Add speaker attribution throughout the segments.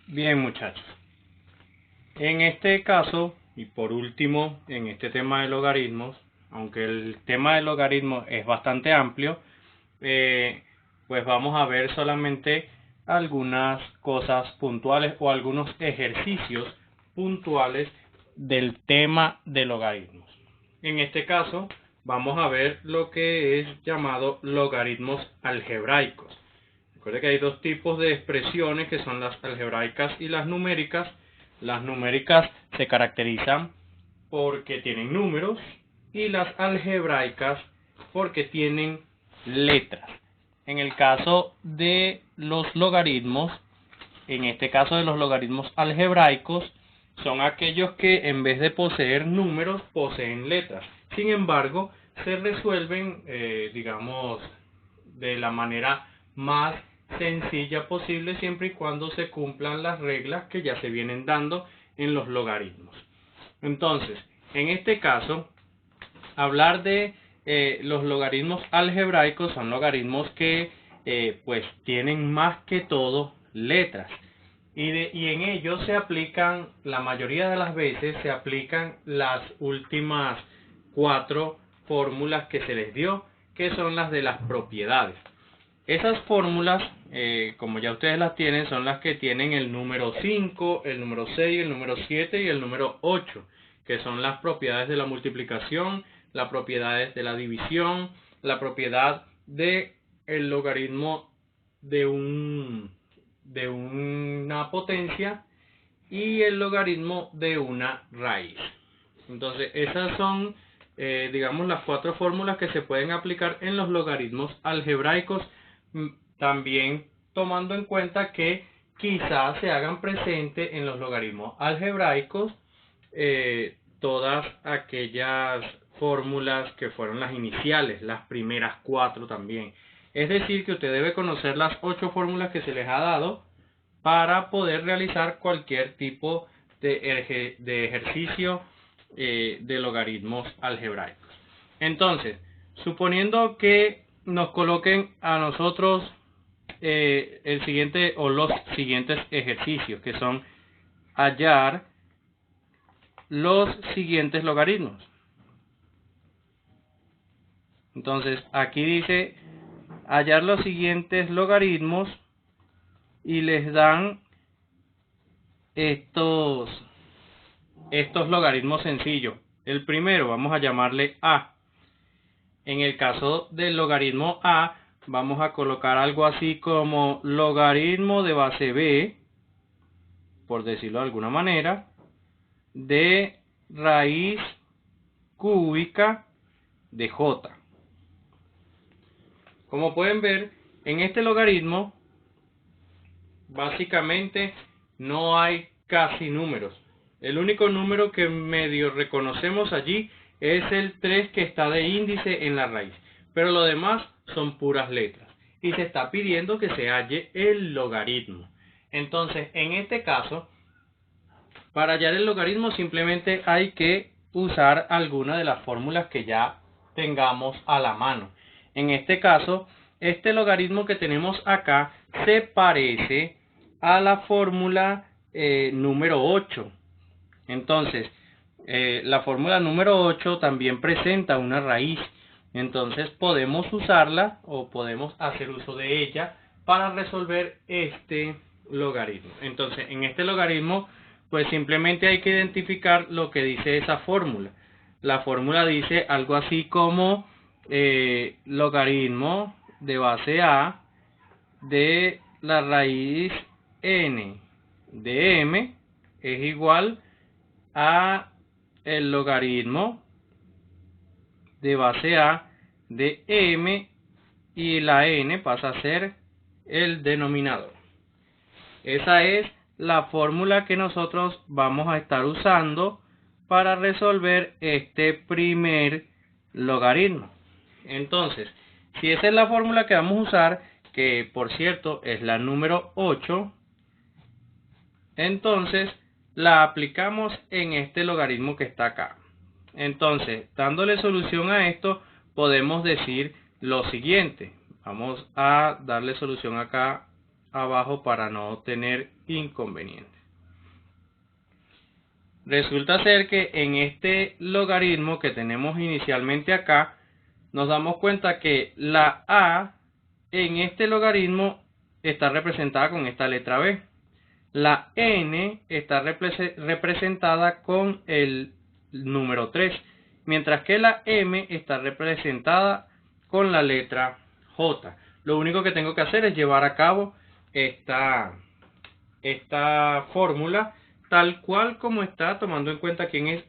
Speaker 1: Bien, muchachos. En este caso, y por último, en este tema de logaritmos, aunque el tema de logaritmos es bastante amplio, pues vamos a ver solamente algunas cosas puntuales o algunos ejercicios puntuales del tema de logaritmos. En este caso, vamos a ver lo que es llamado logaritmos algebraicos. Recuerde que hay dos tipos de expresiones que son las algebraicas y las numéricas. Las numéricas se caracterizan porque tienen números y las algebraicas porque tienen letras. En el caso de los logaritmos, en este caso de los logaritmos algebraicos, son aquellos que en vez de poseer números poseen letras. Sin embargo, se resuelven, digamos, de la manera más sencilla posible siempre y cuando se cumplan las reglas que ya se vienen dando en los logaritmos. Entonces, en este caso, hablar de los logaritmos algebraicos son logaritmos que pues tienen más que todo letras y en ellos se aplican, la mayoría de las veces se aplican las últimas 4 fórmulas que se les dio, que son las de las propiedades. Esas fórmulas, como ya ustedes las tienen, son las que tienen el número 5, el número 6, el número 7 y el número 8, que son las propiedades de la multiplicación, las propiedades de la división, la propiedad de el logaritmo de una potencia y el logaritmo de una raíz. Entonces, esas son, digamos, las 4 fórmulas que se pueden aplicar en los logaritmos algebraicos, también tomando en cuenta que quizás se hagan presente en los logaritmos algebraicos todas aquellas fórmulas que fueron las iniciales, las primeras 4 también. Es decir, que usted debe conocer las 8 fórmulas que se les ha dado para poder realizar cualquier tipo de ejercicio de logaritmos algebraicos. Entonces, suponiendo que nos coloquen a nosotros el siguiente o los siguientes ejercicios, que son hallar los siguientes logaritmos. Entonces, aquí dice hallar los siguientes logaritmos y les dan estos logaritmos sencillos. El primero vamos a llamarle A. En el caso del logaritmo A, vamos a colocar algo así como logaritmo de base B, por decirlo de alguna manera, de raíz cúbica de J. Como pueden ver, en este logaritmo, básicamente no hay casi números. El único número que medio reconocemos allí es el 3 que está de índice en la raíz, pero lo demás son puras letras y se está pidiendo que se halle el logaritmo. Entonces, en este caso, para hallar el logaritmo simplemente hay que usar alguna de las fórmulas que ya tengamos a la mano. En este caso, este logaritmo que tenemos acá se parece a la fórmula número 8. Entonces, la fórmula número 8 también presenta una raíz. Entonces podemos usarla o podemos hacer uso de ella para resolver este logaritmo. Entonces, en este logaritmo, pues simplemente hay que identificar lo que dice esa fórmula. La fórmula dice algo así como logaritmo de base A de la raíz n de m es igual a el logaritmo de base A de m y la n pasa a ser el denominador. Esa es la fórmula que nosotros vamos a estar usando para resolver este primer logaritmo. Entonces, si esa es la fórmula que vamos a usar, que por cierto es la número 8, entonces la aplicamos en este logaritmo que está acá. Entonces, dándole solución a esto, podemos decir lo siguiente. Vamos a darle solución acá abajo para no tener inconvenientes. Resulta ser que en este logaritmo que tenemos inicialmente acá, nos damos cuenta que la A en este logaritmo está representada con esta letra B. La N está representada con el número 3, mientras que la M está representada con la letra J. Lo único que tengo que hacer es llevar a cabo esta fórmula tal cual como está, tomando en cuenta quién es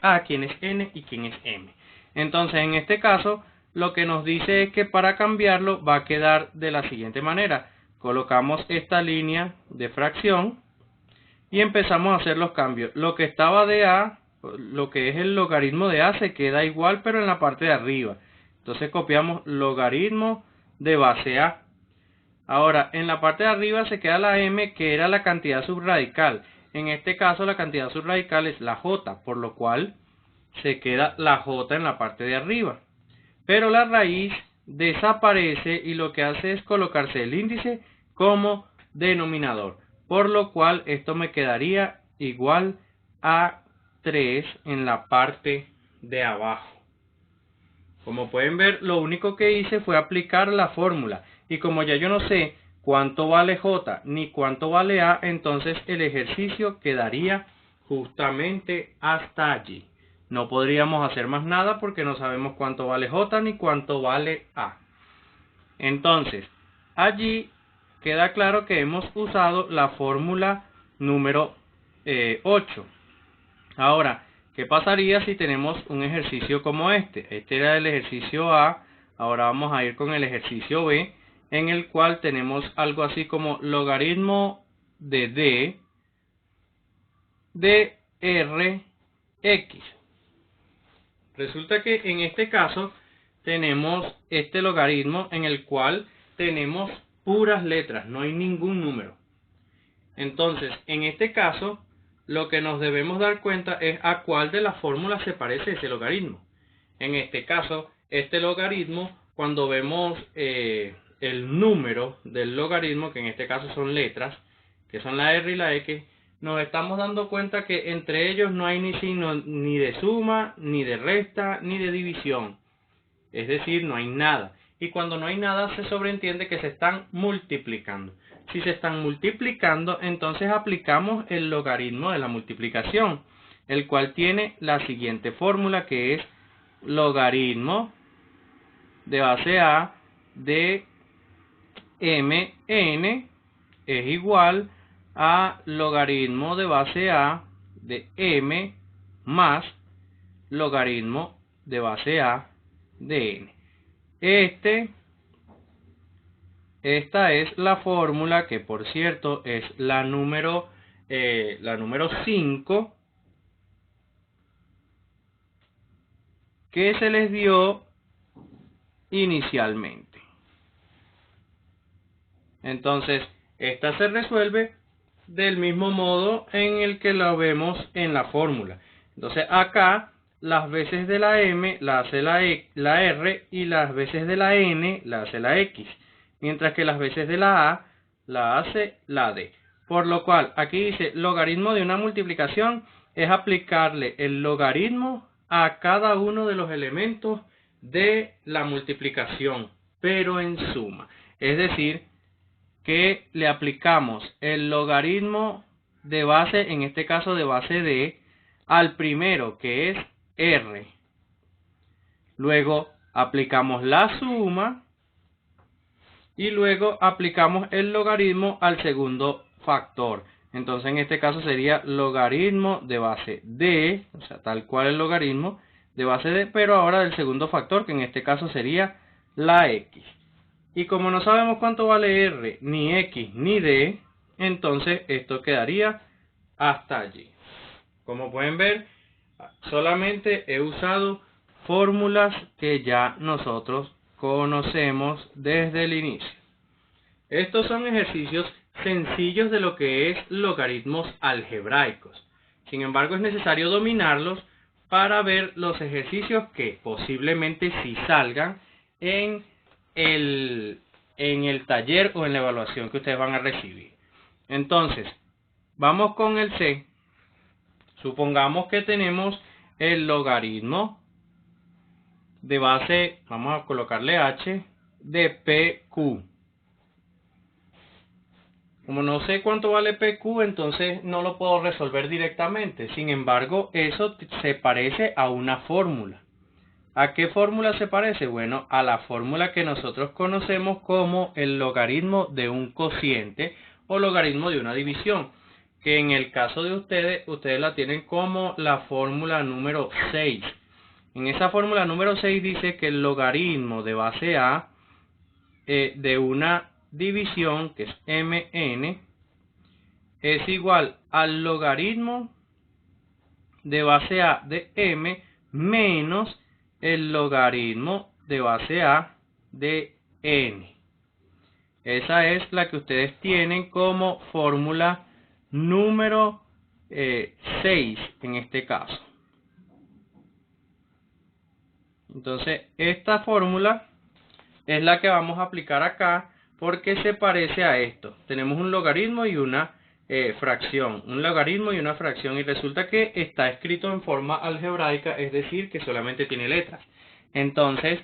Speaker 1: A, quién es N y quién es M. Entonces, en este caso, lo que nos dice es que para cambiarlo va a quedar de la siguiente manera. Colocamos esta línea de fracción y empezamos a hacer los cambios. Lo que estaba de A, lo que es el logaritmo de A, se queda igual, pero en la parte de arriba. Entonces copiamos logaritmo de base A. Ahora, en la parte de arriba se queda la M, que era la cantidad subradical. En este caso, la cantidad subradical es la J, por lo cual se queda la J en la parte de arriba. Pero la raíz desaparece y lo que hace es colocarse el índice como denominador. Por lo cual, esto me quedaría igual a 3 en la parte de abajo. Como pueden ver, lo único que hice fue aplicar la fórmula. Y como ya yo no sé cuánto vale J ni cuánto vale A, entonces el ejercicio quedaría justamente hasta allí. No podríamos hacer más nada porque no sabemos cuánto vale J ni cuánto vale A. Entonces, allí queda claro que hemos usado la fórmula número 8. Ahora, ¿qué pasaría si tenemos un ejercicio como este? Este era el ejercicio A, ahora vamos a ir con el ejercicio B, en el cual tenemos algo así como logaritmo de D de Rx. Resulta que en este caso tenemos este logaritmo en el cual tenemos puras letras, no hay ningún número. Entonces, en este caso, lo que nos debemos dar cuenta es a cuál de las fórmulas se parece ese logaritmo. En este caso, este logaritmo, cuando vemos el número del logaritmo, que en este caso son letras, que son la R y la X, nos estamos dando cuenta que entre ellos no hay ni signo ni de suma, ni de resta, ni de división. Es decir, no hay nada. Y cuando no hay nada se sobreentiende que se están multiplicando. Si se están multiplicando, entonces aplicamos el logaritmo de la multiplicación, el cual tiene la siguiente fórmula, que es logaritmo de base A de mn es igual a logaritmo de base A de m más logaritmo de base A de n. Esta es la fórmula que, por cierto, es la número 5 que se les dio inicialmente. Entonces, esta se resuelve del mismo modo en el que la vemos en la fórmula. Entonces, acá las veces de la M la hace la R y las veces de la N la hace la X, mientras que las veces de la A la hace la D. Por lo cual, aquí dice logaritmo de una multiplicación es aplicarle el logaritmo a cada uno de los elementos de la multiplicación, pero en suma. Es decir, que le aplicamos el logaritmo de base, en este caso de base D, al primero, que es R. Luego aplicamos la suma y luego aplicamos el logaritmo al segundo factor. Entonces en este caso sería logaritmo de base D, o sea, tal cual el logaritmo de base D, pero ahora del segundo factor, que en este caso sería la X. Y como no sabemos cuánto vale R, ni X, ni D, entonces esto quedaría hasta allí. Como pueden ver, solamente he usado fórmulas que ya nosotros conocemos desde el inicio. Estos son ejercicios sencillos de lo que es logaritmos algebraicos. Sin embargo, es necesario dominarlos para ver los ejercicios que posiblemente sí salgan en en el taller o en la evaluación que ustedes van a recibir. Entonces, vamos con el C. Supongamos que tenemos el logaritmo de base, vamos a colocarle h, de PQ. Como no sé cuánto vale PQ, entonces no lo puedo resolver directamente. Sin embargo, eso se parece a una fórmula. ¿A qué fórmula se parece? Bueno, a la fórmula que nosotros conocemos como el logaritmo de un cociente o logaritmo de una división, que en el caso de ustedes la tienen como la fórmula número 6. En esa fórmula número 6 dice que el logaritmo de base a de una división, que es mn, es igual al logaritmo de base a de m menos el logaritmo de base a de n. Esa es la que ustedes tienen como fórmula número 6 en este caso. Entonces, esta fórmula es la que vamos a aplicar acá porque se parece a esto. Tenemos un logaritmo y una fracción. Un logaritmo y una fracción. Y resulta que está escrito en forma algebraica, es decir, que solamente tiene letras. Entonces,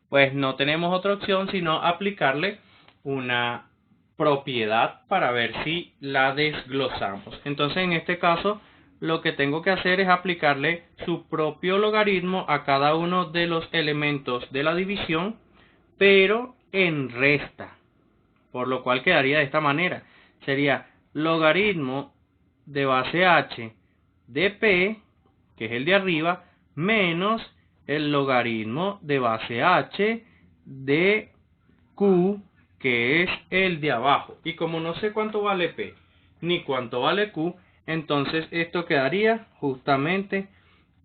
Speaker 1: pues no tenemos otra opción sino aplicarle una propiedad para ver si la desglosamos. Entonces, en este caso, lo que tengo que hacer es aplicarle su propio logaritmo a cada uno de los elementos de la división, pero en resta, por lo cual quedaría de esta manera. Sería logaritmo de base h de p, que es el de arriba, menos el logaritmo de base h de q, que es el de abajo. Y como no sé cuánto vale p ni cuánto vale q, entonces esto quedaría justamente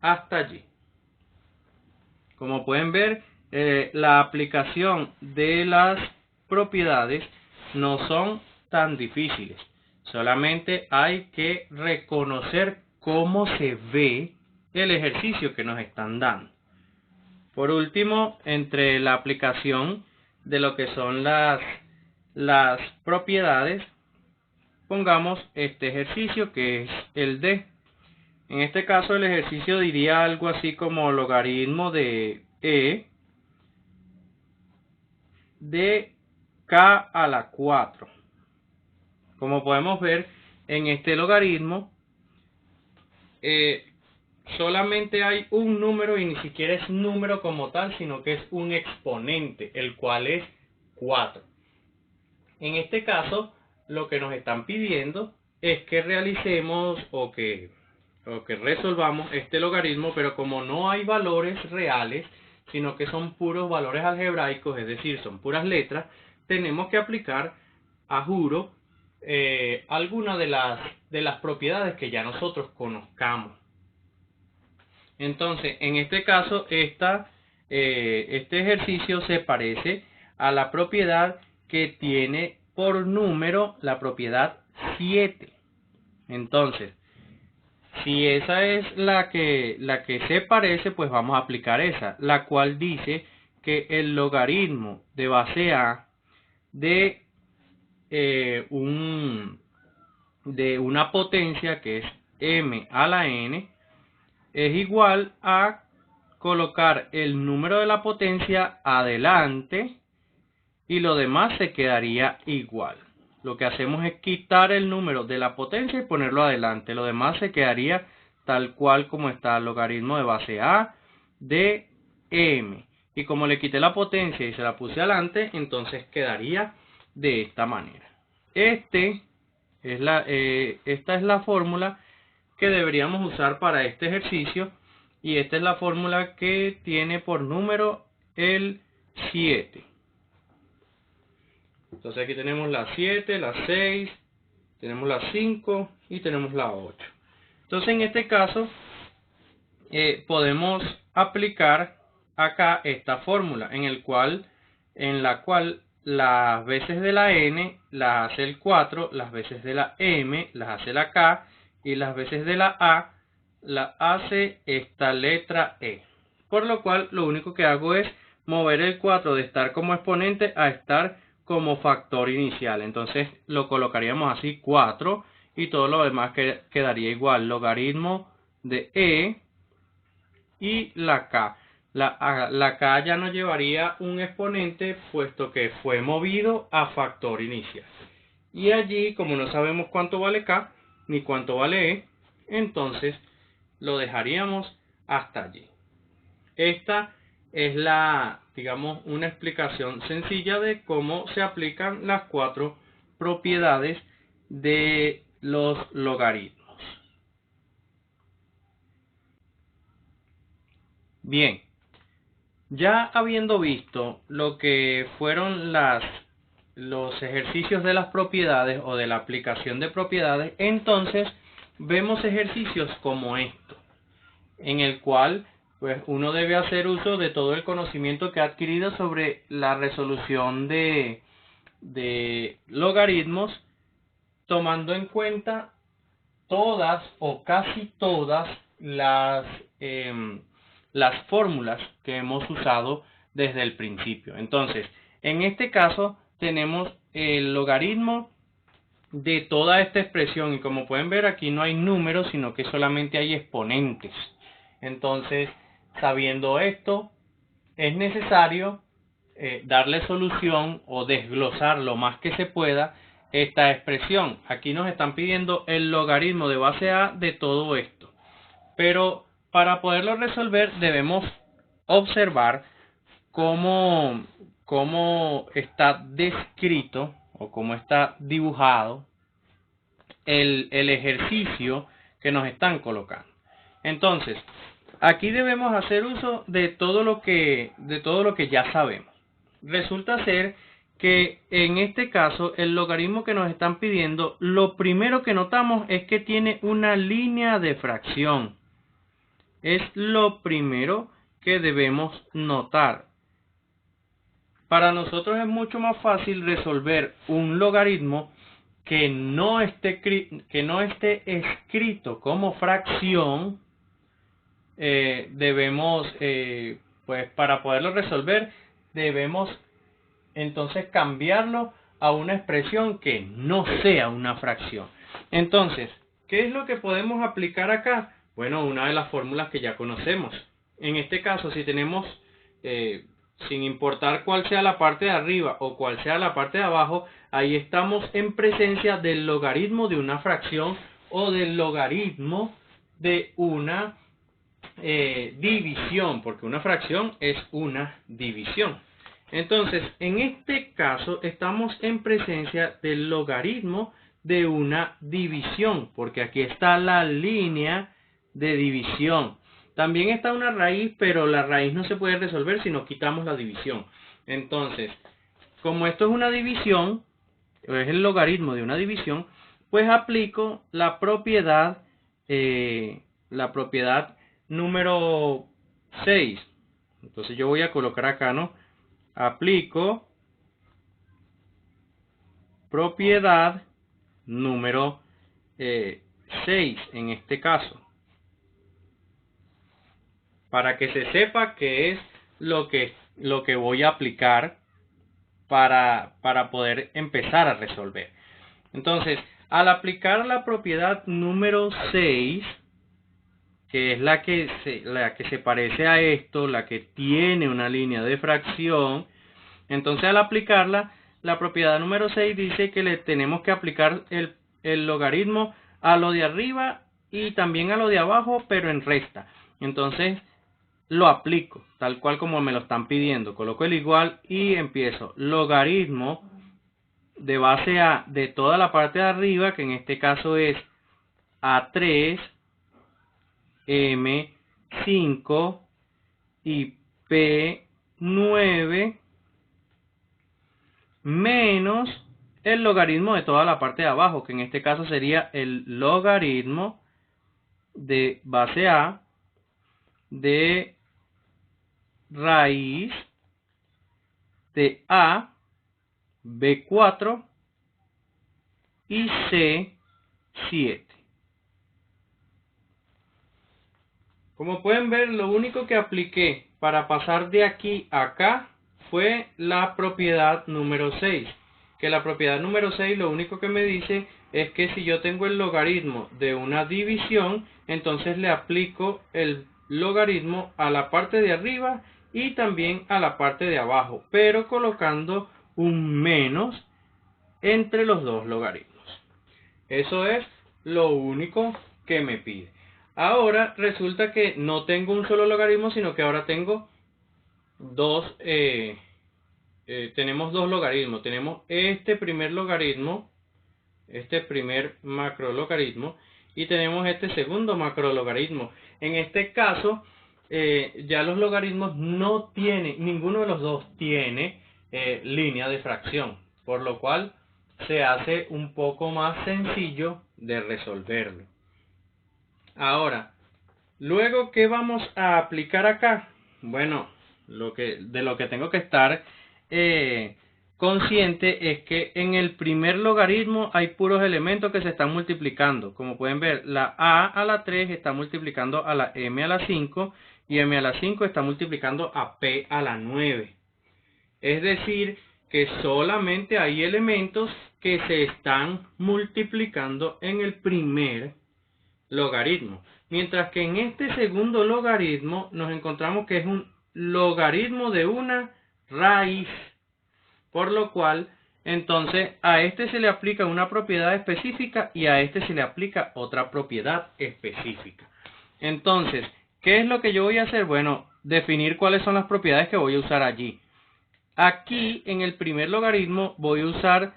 Speaker 1: hasta allí. Como pueden ver, la aplicación de las propiedades no son tan difíciles. Solamente hay que reconocer cómo se ve el ejercicio que nos están dando. Por último, entre la aplicación de lo que son las propiedades, pongamos este ejercicio que es el D. En este caso el ejercicio diría algo así como logaritmo de e de k a la 4. Como podemos ver, en este logaritmo solamente hay un número y ni siquiera es número como tal, sino que es un exponente, el cual es 4. En este caso, lo que nos están pidiendo es que realicemos o que resolvamos este logaritmo, pero como no hay valores reales, sino que son puros valores algebraicos, es decir, son puras letras, tenemos que aplicar a juro alguna de las propiedades que ya nosotros conozcamos. Entonces, en este caso, este ejercicio se parece a la propiedad que tiene por número la propiedad 7. Entonces, si esa es la que se parece, pues vamos a aplicar esa, la cual dice que el logaritmo de base a de una potencia que es m a la n es igual a colocar el número de la potencia adelante y lo demás se quedaría igual. Lo que hacemos es quitar el número de la potencia y ponerlo adelante. Lo demás se quedaría tal cual como está el logaritmo de base a de m. Y como le quité la potencia y se la puse adelante, entonces quedaría de esta manera. Esta es la fórmula que deberíamos usar para este ejercicio. Y esta es la fórmula que tiene por número el 7. Entonces aquí tenemos la 7, la 6, tenemos la 5 y tenemos la 8. Entonces en este caso podemos aplicar acá esta fórmula en la cual las veces de la n las hace el 4, las veces de la m las hace la k y las veces de la a la hace esta letra e. Por lo cual lo único que hago es mover el 4 de estar como exponente a estar como factor inicial. Entonces lo colocaríamos así, 4, y todo lo demás quedaría igual. Logaritmo de e y la k. La k ya no llevaría un exponente, puesto que fue movido a factor inicial. Y allí, como no sabemos cuánto vale k ni cuánto vale e, entonces lo dejaríamos hasta allí. Esta es digamos, una explicación sencilla de cómo se aplican las 4 propiedades de los logaritmos. Bien, ya habiendo visto lo que fueron los ejercicios de las propiedades o de la aplicación de propiedades, entonces vemos ejercicios como esto, en el cual pues uno debe hacer uso de todo el conocimiento que ha adquirido sobre la resolución de logaritmos, tomando en cuenta todas o casi todas las fórmulas que hemos usado desde el principio. Entonces, en este caso tenemos el logaritmo de toda esta expresión, y como pueden ver aquí no hay números, sino que solamente hay exponentes. Entonces, sabiendo esto, es necesario darle solución o desglosar lo más que se pueda esta expresión. Aquí nos están pidiendo el logaritmo de base a de todo esto, pero para poderlo resolver debemos observar cómo está descrito o cómo está dibujado el ejercicio que nos están colocando. Entonces, aquí debemos hacer uso de todo lo que ya sabemos. Resulta ser que en este caso el logaritmo que nos están pidiendo, lo primero que notamos es que tiene una línea de fracción. Es lo primero que debemos notar. Para nosotros es mucho más fácil resolver un logaritmo que no esté escrito como fracción. Pues para poderlo resolver, debemos entonces cambiarlo a una expresión que no sea una fracción. Entonces, ¿qué es lo que podemos aplicar acá? Bueno, una de las fórmulas que ya conocemos. En este caso, si tenemos, sin importar cuál sea la parte de arriba o cuál sea la parte de abajo, ahí estamos en presencia del logaritmo de una fracción o del logaritmo de una división, porque una fracción es una división. Entonces, en este caso estamos en presencia del logaritmo de una división, porque aquí está la línea de división. También está una raíz, pero la raíz no se puede resolver si no quitamos la división. Entonces, como esto es una división, es el logaritmo de una división, pues aplico la propiedad número 6. Entonces yo voy a colocar acá, ¿no? Aplico propiedad número 6 en este caso, para que se sepa qué es lo que voy a aplicar para poder empezar a resolver. Entonces, al aplicar la propiedad número 6, que es la que se parece a esto, la que tiene una línea de fracción, entonces al aplicarla, la propiedad número 6 dice que le tenemos que aplicar el logaritmo a lo de arriba y también a lo de abajo, pero en resta. Entonces lo aplico, tal cual como me lo están pidiendo. Coloco el igual y empiezo. Logaritmo de base a de toda la parte de arriba, que en este caso es A3, M5 y P9, menos el logaritmo de toda la parte de abajo, que en este caso sería el logaritmo de base a de raíz de A, B4 y C7. Como pueden ver, lo único que apliqué para pasar de aquí a acá fue la propiedad número 6. Que la propiedad número 6 lo único que me dice es que si yo tengo el logaritmo de una división, entonces le aplico el logaritmo a la parte de arriba y también a la parte de abajo, pero colocando un menos entre los dos logaritmos. Eso es lo único que me pide. Ahora resulta que no tengo un solo logaritmo, sino que ahora tengo tenemos dos logaritmos. Tenemos este primer logaritmo, este primer macrologaritmo, y tenemos este segundo macrologaritmo. En este caso, ya los logaritmos no tienen, ninguno de los dos tiene línea de fracción, por lo cual se hace un poco más sencillo de resolverlo. Ahora, luego, ¿qué vamos a aplicar acá? Bueno, de lo que tengo que estar consciente es que en el primer logaritmo hay puros elementos que se están multiplicando. Como pueden ver, la a a la 3 está multiplicando a la m a la 5 y m a la 5 está multiplicando a p a la 9. Es decir, que solamente hay elementos que se están multiplicando en el primer logaritmo. Mientras que en este segundo logaritmo nos encontramos que es un logaritmo de una raíz. Por lo cual, entonces, a este se le aplica una propiedad específica y a este se le aplica otra propiedad específica. Entonces, ¿qué es lo que yo voy a hacer? Bueno, definir cuáles son las propiedades que voy a usar allí. Aquí, en el primer logaritmo, voy a usar,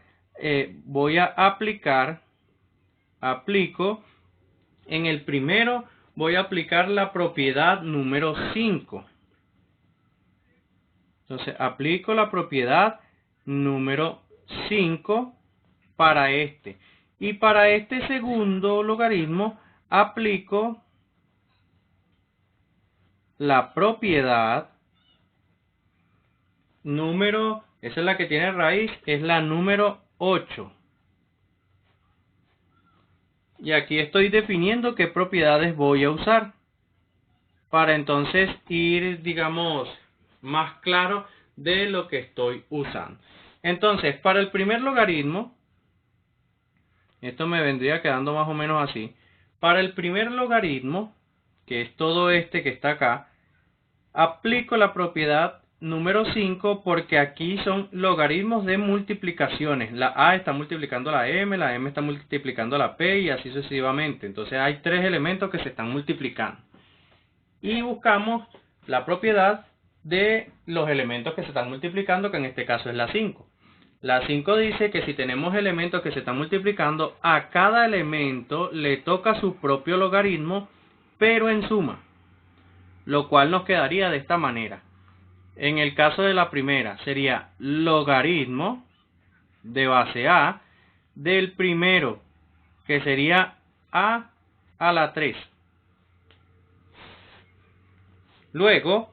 Speaker 1: aplico, en el primero voy a aplicar la propiedad número 5. Entonces, aplico la propiedad número 5 para este. Y para este segundo logaritmo, aplico la propiedad número, esa es la que tiene raíz, es la número 8. Y aquí estoy definiendo qué propiedades voy a usar para entonces ir, digamos, más claro de lo que estoy usando. Entonces, para el primer logaritmo, esto me vendría quedando más o menos así. Para el primer logaritmo, que es todo este que está acá, aplico la propiedad número 5 porque aquí son logaritmos de multiplicaciones. La a está multiplicando la m está multiplicando la p y así sucesivamente. Entonces hay tres elementos que se están multiplicando. Y buscamos la propiedad de los elementos que se están multiplicando, que en este caso es la 5. La 5 dice que si tenemos elementos que se están multiplicando, a cada elemento le toca su propio logaritmo, pero en suma. Lo cual nos quedaría de esta manera. En el caso de la primera sería logaritmo de base a del primero, que sería a la 3. Luego,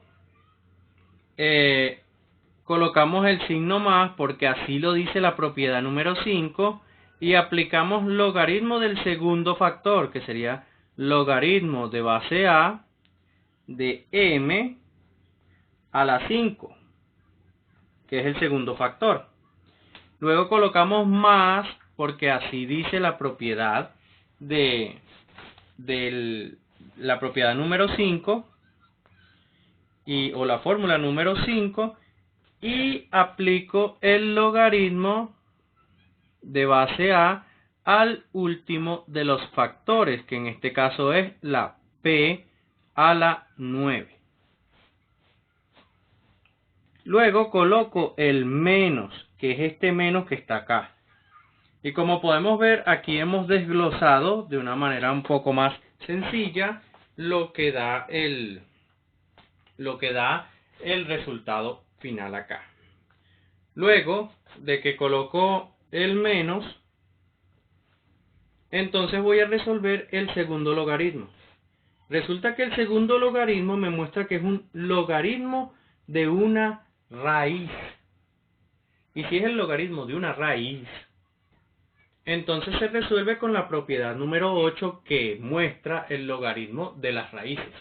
Speaker 1: colocamos el signo más porque así lo dice la propiedad número 5 y aplicamos logaritmo del segundo factor, que sería logaritmo de base a de m a la 5, que es el segundo factor. Luego colocamos más porque así dice la propiedad la propiedad número 5 o la fórmula número 5 y aplico el logaritmo de base a al último de los factores, que en este caso es la p a la 9. Luego coloco el menos, que es este menos que está acá. Y como podemos ver, aquí hemos desglosado de una manera un poco más sencilla lo que da el resultado final acá. Luego de que coloco el menos, entonces voy a resolver el segundo logaritmo. Resulta que el segundo logaritmo me muestra que es un logaritmo de una raíz. Y si es el logaritmo de una raíz, entonces se resuelve con la propiedad número 8 que muestra el logaritmo de las raíces.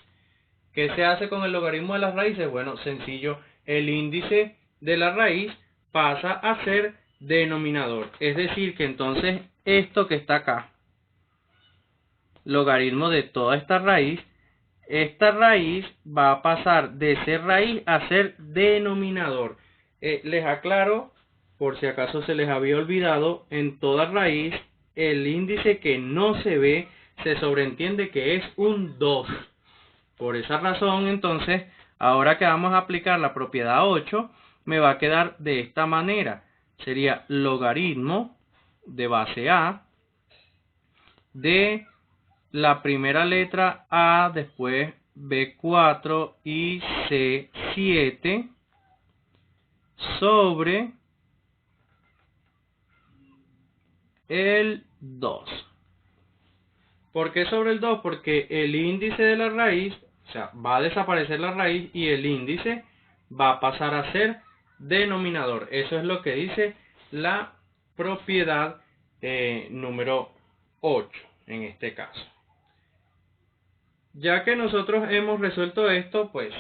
Speaker 1: ¿Qué se hace con el logaritmo de las raíces? Bueno, sencillo, el índice de la raíz pasa a ser denominador. Es decir, que entonces esto que está acá, logaritmo de toda esta raíz va a pasar de ser raíz a ser denominador. Les aclaro, por si acaso se les había olvidado, en toda raíz el índice que no se ve se sobreentiende que es un 2. Por esa razón, entonces, ahora que vamos a aplicar la propiedad 8, me va a quedar de esta manera. Sería logaritmo de base A de la primera letra A, después B4 y C7 sobre el 2. ¿Por qué sobre el 2? Porque el índice de la raíz, o sea, va a desaparecer la raíz y el índice va a pasar a ser denominador. Eso es lo que dice la propiedad número 8 en este caso. Ya que nosotros hemos resuelto esto, pues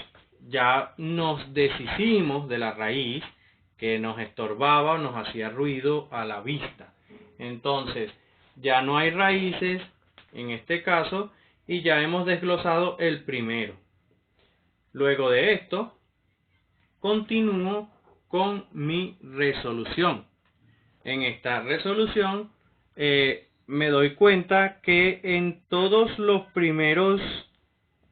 Speaker 1: ya nos deshicimos de la raíz que nos estorbaba o nos hacía ruido a la vista. Entonces, ya no hay raíces en este caso y ya hemos desglosado el primero. Luego de esto, continúo con mi resolución. En esta resolución me doy cuenta que en todos los primeros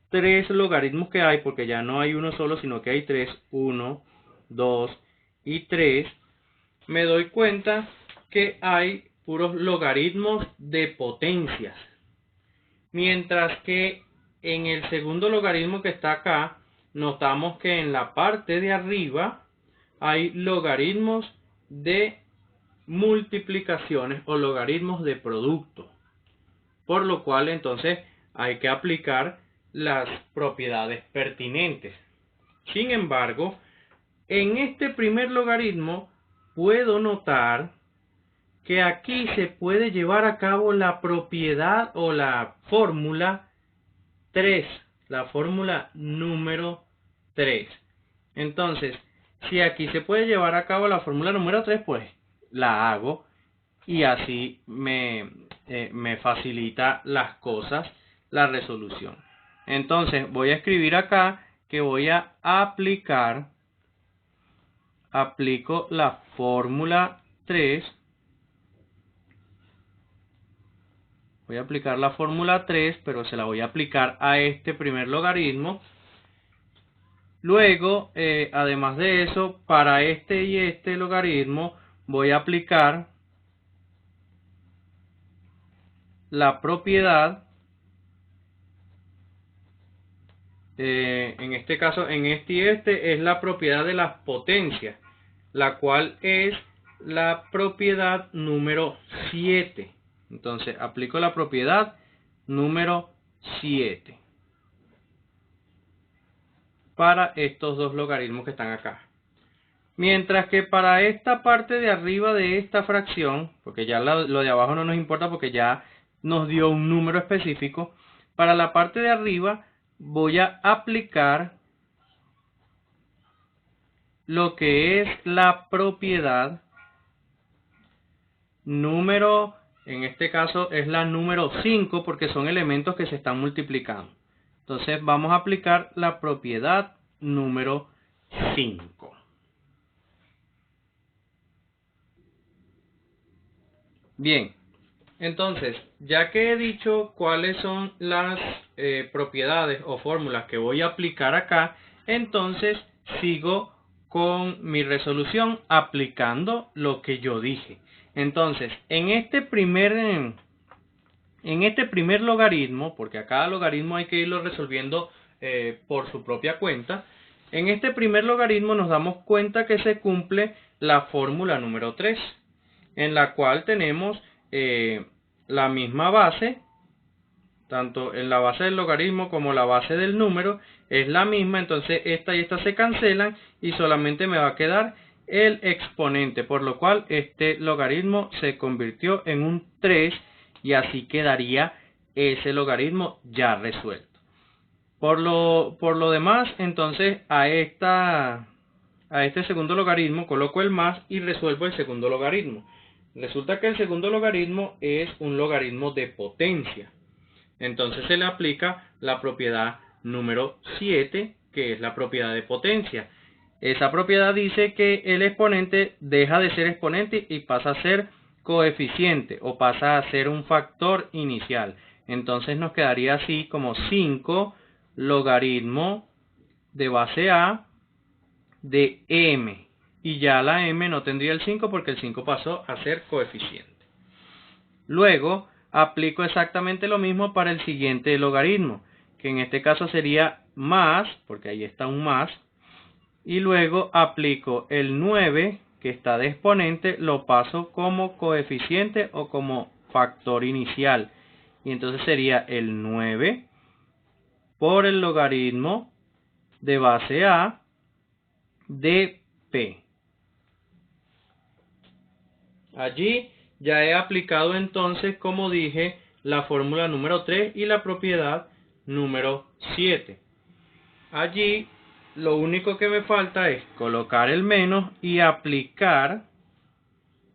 Speaker 1: 3 logaritmos que hay, porque ya no hay uno solo, sino que hay 3, 1, 2 y 3, me doy cuenta que hay puros logaritmos de potencias. Mientras que en el segundo logaritmo que está acá, notamos que en la parte de arriba hay logaritmos de multiplicaciones o logaritmos de producto. Por lo cual entonces hay que aplicar las propiedades pertinentes. Sin embargo, en este primer logaritmo puedo notar que aquí se puede llevar a cabo la propiedad o la fórmula 3, la fórmula número 3. Entonces, si aquí se puede llevar a cabo la fórmula número 3, pues la hago y así me facilita las cosas la resolución. Entonces, voy a escribir acá que voy a aplico la fórmula 3. Voy a aplicar la fórmula 3, pero se la voy a aplicar a este primer logaritmo. Luego, además de eso, para este y este logaritmo, voy a aplicar la propiedad, en este caso, en este y este, es la propiedad de las potencias, la cual es la propiedad número 7. Entonces, aplico la propiedad número 7 para estos dos logaritmos que están acá. Mientras que para esta parte de arriba de esta fracción, porque ya lo de abajo no nos importa porque ya nos dio un número específico, para la parte de arriba voy a aplicar lo que es la propiedad número, en este caso es la número 5 porque son elementos que se están multiplicando. Entonces vamos a aplicar la propiedad número 5. Bien, entonces, ya que he dicho cuáles son las propiedades o fórmulas que voy a aplicar acá, entonces sigo con mi resolución aplicando lo que yo dije. Entonces, en este primer logaritmo, porque a cada logaritmo hay que irlo resolviendo por su propia cuenta, en este primer logaritmo nos damos cuenta que se cumple la fórmula número 3, en la cual tenemos la misma base, tanto en la base del logaritmo como la base del número es la misma, entonces esta y esta se cancelan y solamente me va a quedar el exponente, por lo cual este logaritmo se convirtió en un 3 y así quedaría ese logaritmo ya resuelto. Por lo demás, entonces a a este segundo logaritmo, coloco el más y resuelvo el segundo logaritmo. Resulta que el segundo logaritmo es un logaritmo de potencia. Entonces se le aplica la propiedad número 7, que es la propiedad de potencia. Esa propiedad dice que el exponente deja de ser exponente y pasa a ser coeficiente o pasa a ser un factor inicial. Entonces nos quedaría así como 5 logaritmo de base a de m. Y ya la m no tendría el 5 porque el 5 pasó a ser coeficiente. Luego aplico exactamente lo mismo para el siguiente logaritmo, que en este caso sería más, porque ahí está un más. Y luego aplico el 9 que está de exponente, lo paso como coeficiente o como factor inicial. Y entonces sería el 9 por el logaritmo de base a de p. Allí ya he aplicado entonces, como dije, la fórmula número 3 y la propiedad número 7. Allí lo único que me falta es colocar el menos y aplicar,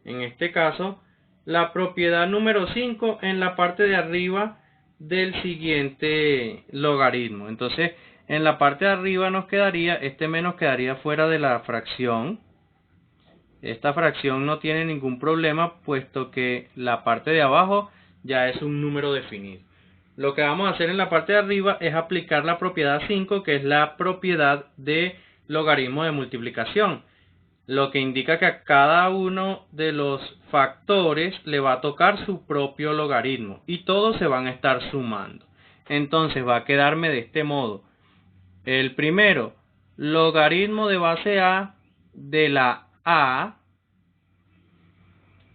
Speaker 1: en este caso, la propiedad número 5 en la parte de arriba del siguiente logaritmo. Entonces, en la parte de arriba nos quedaría, este menos quedaría fuera de la fracción. Esta fracción no tiene ningún problema, puesto que la parte de abajo ya es un número definido. Lo que vamos a hacer en la parte de arriba es aplicar la propiedad 5, que es la propiedad de logaritmo de multiplicación. Lo que indica que a cada uno de los factores le va a tocar su propio logaritmo y todos se van a estar sumando. Entonces va a quedarme de este modo. El primero, logaritmo de base a de la a.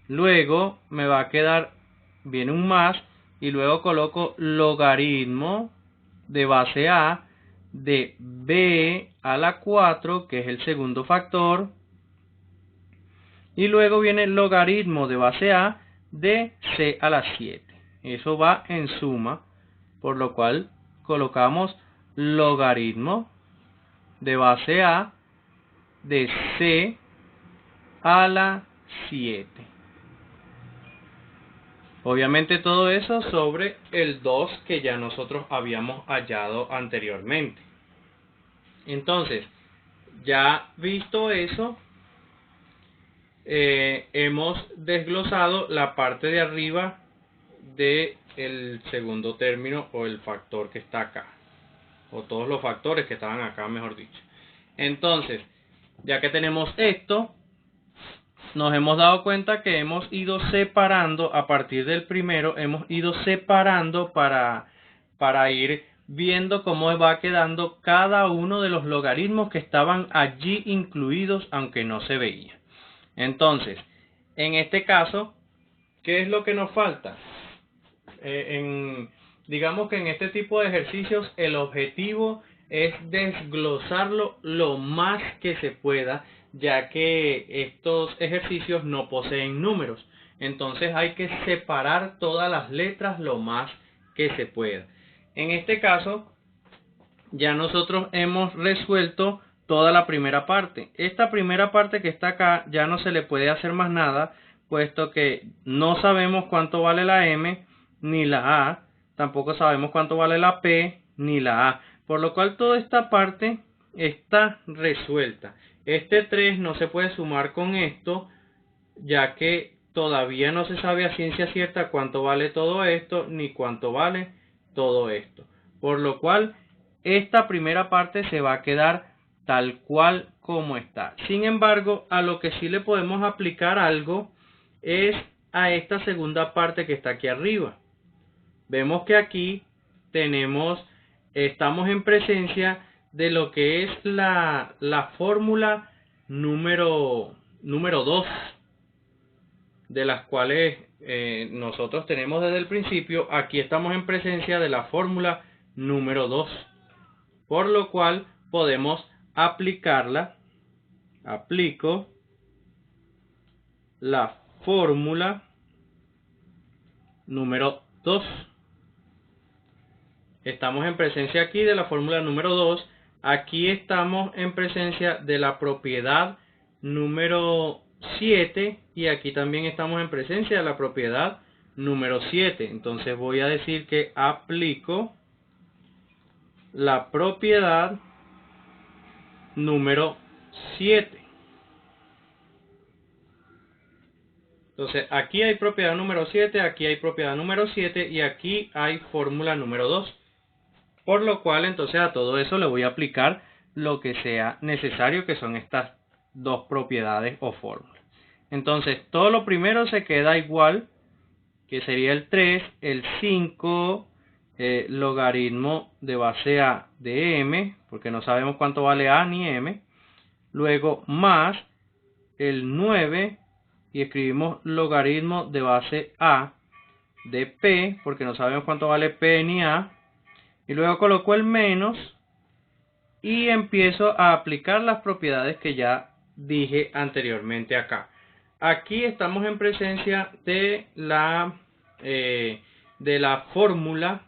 Speaker 1: Luego me va a quedar, viene un más, y luego coloco logaritmo de base a de b a la 4, que es el segundo factor. Y luego viene logaritmo de base a de c a la 7. Eso va en suma, por lo cual colocamos logaritmo de base a de c a la 7. Obviamente todo eso sobre el 2 que ya nosotros habíamos hallado anteriormente. Entonces, ya visto eso, hemos desglosado la parte de arriba del segundo término o el factor que está acá, o todos los factores que estaban acá, mejor dicho. Entonces, ya que tenemos esto, nos hemos dado cuenta que hemos ido separando, a partir del primero, hemos ido separando para ir viendo cómo va quedando cada uno de los logaritmos que estaban allí incluidos, aunque no se veía. Entonces, en este caso, ¿qué es lo que nos falta? Digamos que en este tipo de ejercicios el objetivo es desglosarlo lo más que se pueda, ya que estos ejercicios no poseen números. Entonces hay que separar todas las letras lo más que se pueda. En este caso, ya nosotros hemos resuelto toda la primera parte. Esta primera parte que está acá ya no se le puede hacer más nada, puesto que no sabemos cuánto vale la M ni la A, tampoco sabemos cuánto vale la P ni la A, por lo cual toda esta parte está resuelta. Este 3 no se puede sumar con esto, ya que todavía no se sabe a ciencia cierta cuánto vale todo esto ni cuánto vale todo esto, por lo cual esta primera parte se va a quedar tal cual como está. Sin embargo, a lo que sí le podemos aplicar algo es a esta segunda parte que está aquí arriba. Vemos que aquí estamos en presencia de lo que es la fórmula número 2, de las cuales nosotros tenemos desde el principio. Aquí estamos en presencia de la fórmula número 2, por lo cual podemos aplicarla. Aplico la fórmula número 2. Estamos en presencia aquí de la fórmula número 2, aquí estamos en presencia de la propiedad número 7 y aquí también estamos en presencia de la propiedad número 7. Entonces voy a decir que aplico la propiedad número 7. Entonces aquí hay propiedad número 7, aquí hay propiedad número 7 y aquí hay fórmula número 2. Por lo cual entonces a todo eso le voy a aplicar lo que sea necesario, que son estas dos propiedades o fórmulas. Entonces todo lo primero se queda igual, que sería el 3, el 5, logaritmo de base A de m, porque no sabemos cuánto vale A ni m. Luego más el 9 y escribimos logaritmo de base A de P, porque no sabemos cuánto vale P ni A. Y luego coloco el menos y empiezo a aplicar las propiedades que ya dije anteriormente acá. Aquí estamos en presencia de la fórmula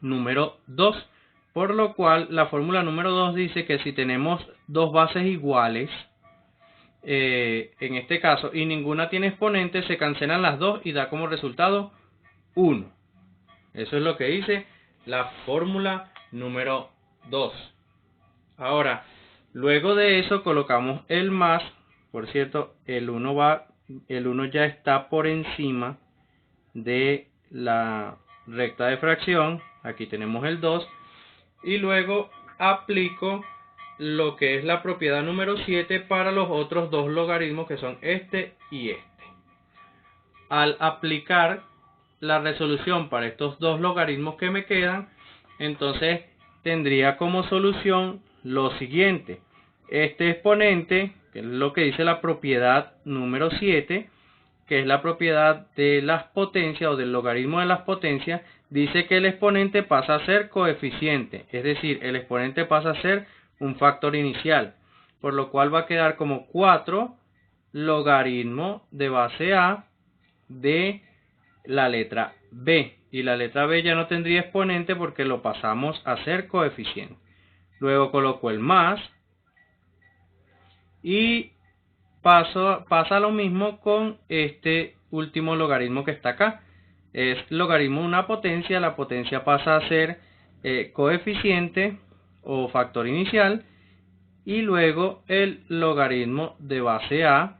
Speaker 1: número 2, por lo cual la fórmula número 2 dice que si tenemos dos bases iguales, en este caso, y ninguna tiene exponente, se cancelan las dos y da como resultado 1. Eso es lo que dice la fórmula número 2. Ahora, luego de eso colocamos el más. Por cierto, el 1 ya está por encima de la recta de fracción. Aquí tenemos el 2. Y luego aplico lo que es la propiedad número 7 para los otros dos logaritmos, que son este y este. Al aplicar la resolución para estos dos logaritmos que me quedan, entonces tendría como solución lo siguiente: este exponente, que es lo que dice la propiedad número 7, que es la propiedad de las potencias o del logaritmo de las potencias, dice que el exponente pasa a ser coeficiente, es decir, el exponente pasa a ser un factor inicial, por lo cual va a quedar como 4 logaritmo de base A de la letra B, y la letra B ya no tendría exponente porque lo pasamos a ser coeficiente. Luego coloco el más y pasa lo mismo con este último logaritmo que está acá. Es logaritmo de una potencia, la potencia pasa a ser coeficiente o factor inicial, y luego el logaritmo de base A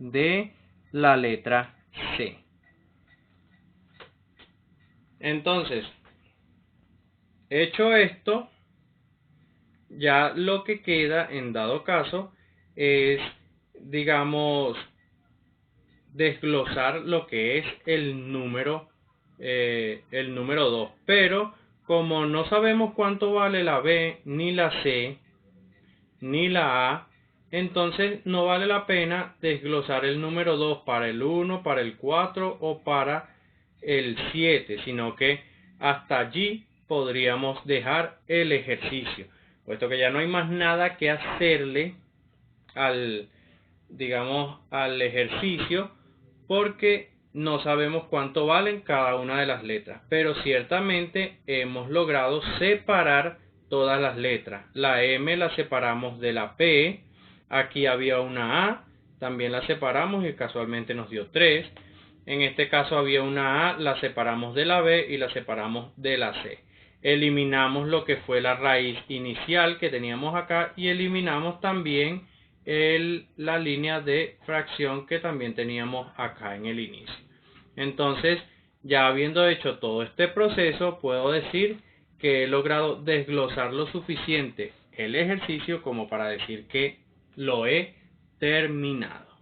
Speaker 1: de la letra C. Entonces, hecho esto, ya lo que queda en dado caso es, digamos, desglosar lo que es el número 2. Pero como no sabemos cuánto vale la B, ni la C, ni la A, entonces no vale la pena desglosar el número 2 para el 1, para el 4 o para el 7, sino que hasta allí podríamos dejar el ejercicio, puesto que ya no hay más nada que hacerle al ejercicio, porque no sabemos cuánto valen cada una de las letras, pero ciertamente hemos logrado separar todas las letras. La M la separamos de la P, aquí había una A, también la separamos y casualmente nos dio 3. En este caso había una A, la separamos de la B y la separamos de la C. Eliminamos lo que fue la raíz inicial que teníamos acá y eliminamos también la línea de fracción que también teníamos acá en el inicio. Entonces, ya habiendo hecho todo este proceso, puedo decir que he logrado desglosar lo suficiente el ejercicio como para decir que lo he terminado.